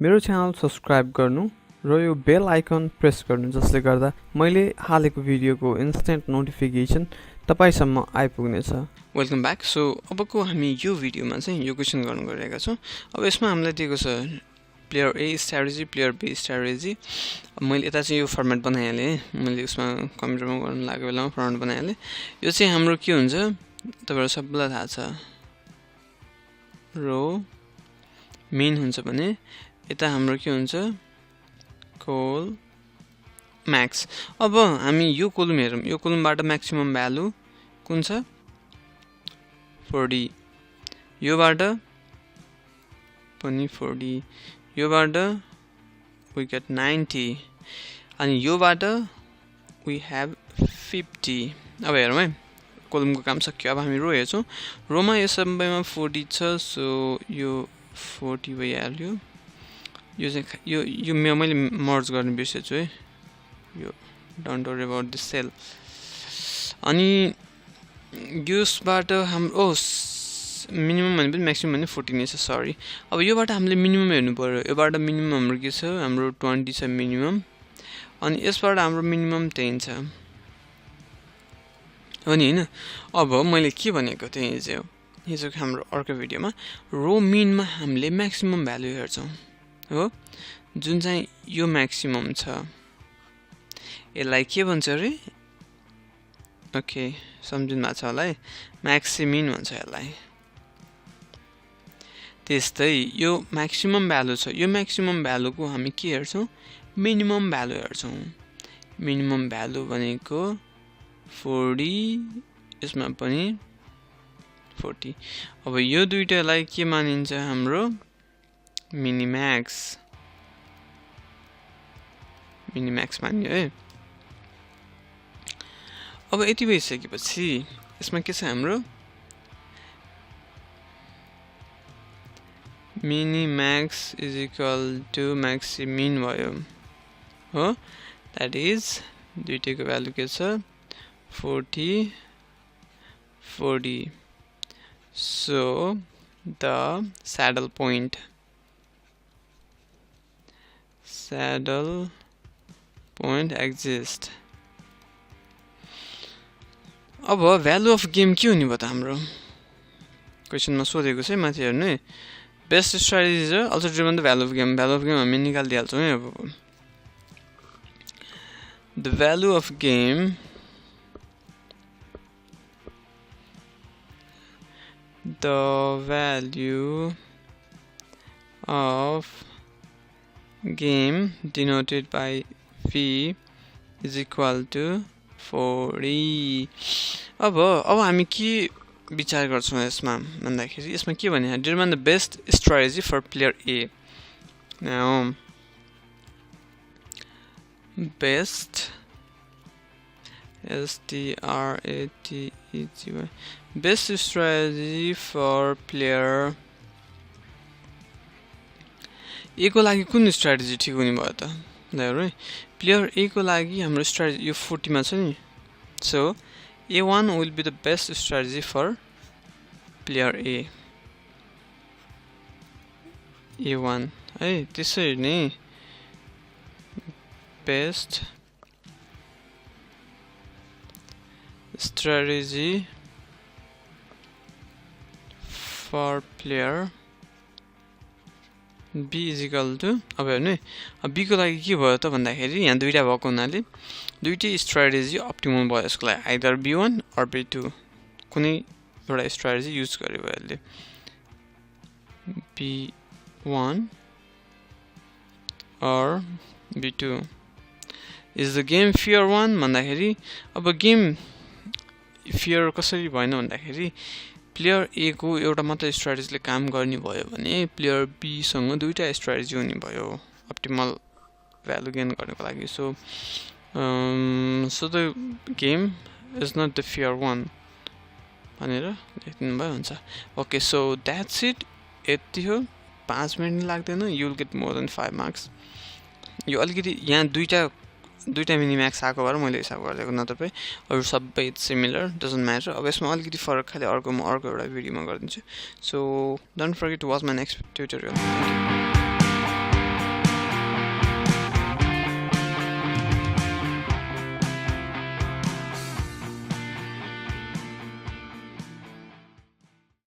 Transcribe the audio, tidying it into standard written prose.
मेरो channel subscribe गर्नु र यो बेल आइकन प्रेस गर्नु जसले गर्दा मैले हालेको भिडियोको इन्स्ट्यान्ट नोटिफिकेसन तपाईसम्म आइपुग्नेछ। Welcome back. सो अबको हामी यो भिडियोमा चाहिँ यो क्वेसन गर्न गइरहेका छौँ। अब यसमा हामीलाई दिएको छ player A strategy, player B strategy. मैले यता चाहिँ यो फर्मेट बनाइहालेँ, मैले उसमा कम्प्युटरमा गर्न लागेको बेलामा फर्मेट बनाइहालेँ। यो चाहिँ हाम्रो के हुन्छ तपाईँहरू सबैलाई थाहा छ, रो मेन हुन्छ भने यता हाम्रो के हुन्छ कोल म्याक्स। अब हामी यो कोलम हेरौँ, यो कोलमबाट म्याक्सिमम भ्यालु कुन छ 40, योबाट पनि 40, योबाट we get 90 अनि योबाट we have 50। अब हेरौँ है, कोलमको काम सक्यो। अब हामी रो हेर्छौँ, रोमा यो सबैमा 40 छ, सो यो 40 भइहाल्यो। यो चाहिँ यो मैले मर्ज गर्न बिर्सेछु है, यो don't worry about this cell. अनि यसबाट हाम्रो मिनिमम भने पनि म्याक्सिमम भने 40 नै छ, सरी। अब योबाट हामीले मिनिमम हेर्नु पर्यो, योबाट मिनिमम हाम्रो के छ, हाम्रो 20 छ मिनिमम, अनि यसबाट हाम्रो मिनिमम 10 छ हो नि, होइन। अब मैले के भनेको थिएँ हिजो हाम्रो अर्को भिडियोमा, रो मिनमा हामीले म्याक्सिमम भ्यालु हेर्छौँ हो, जुन चाहिँ यो म्याक्सिमम छ, यसलाई के भन्छ अरे, ओके सम्झिनु भएको छ होला है, म्याक्सिमिन भन्छ यसलाई। त्यस्तै यो म्याक्सिमम भ्यालु छ, यो म्याक्सिमम भ्यालुको हामी के हेर्छौँ, मिनिमम भ्यालु हेर्छौँ। मिनिमम भ्यालु भनेको 40, यसमा पनि 40। अब यो दुइटालाई के मानिन्छ, हाम्रो मिनिम्याक्स मान्यो है। अब यति भइसकेपछि यसमा के छ, हाम्रो मिनिम्याक्स इज इक्वल टु म्याक्सिमिन भयो हो, द्याट इज दुइटैको भ्यालु के छ 40 40। So the saddle point exist. अब भ्यालु अफ गेम के हुने भयो त, हाम्रो क्वेसनमा सोधेको छ है, माथि हेर्नु है, बेस्ट स्ट्राटेजी र also driven the value of game. Value of game हामी निकालिदिइहाल्छौँ है। अब the value of game denoted by V is equal to 40। अब हामी के विचार गर्छौँ यसमा भन्दाखेरि, यसमा के भने determine the best strategy for player A. Now best STRATEGY best strategy for player A को लागि कुन स्ट्राटेजी ठिक हुने भयो त है। प्लेयर ए को लागि हाम्रो स्ट्राटेजी यो 40 मा छ नि, so A1 will be the best strategy for player A। A1 है, त्यसरी नै best strategy for player B is equal to, अब हेर्नु है, B को लागि के भयो त भन्दाखेरि यहाँ दुईटा भएको हुनाले दुईटै स्ट्राटेजी अप्टिमम भयो यसको लागि, आइदर B1 or B2 कुनै एउटा स्ट्राटेजी युज गरे भयो यसले। B1 or B2 is the game fear 1 भन्दाखेरि, अब गेम फियर कसरी भएन भन्दाखेरि प्लेयर ए को एउटा मात्र स्ट्राटेजीले काम गर्ने भयो भने प्लेयर बी सँग दुईटा स्ट्राटेजी हुने भयो अप्टिमल भ्यालु गेन गर्नको लागि। So the game is not the fair 1 भनेर लेख्नु भयो हुन्छ। ओके, सो द्याट्स इट, यति हो, 5 मिनट लाग्दैन, you will get more than 5 marks. यो अलिकति यहाँ दुईटा मिनिम्याक्स आएको भएर मैले हिसाब गरिदिएको, नत्र भए अरू सबै सिमिलर, डजन्ट म्याटर। अब यसमा अलिकति फरक खालि अर्को म अर्को एउटा भिडियोमा गरिदिन्छु। So don't forget to watch my next tutorial.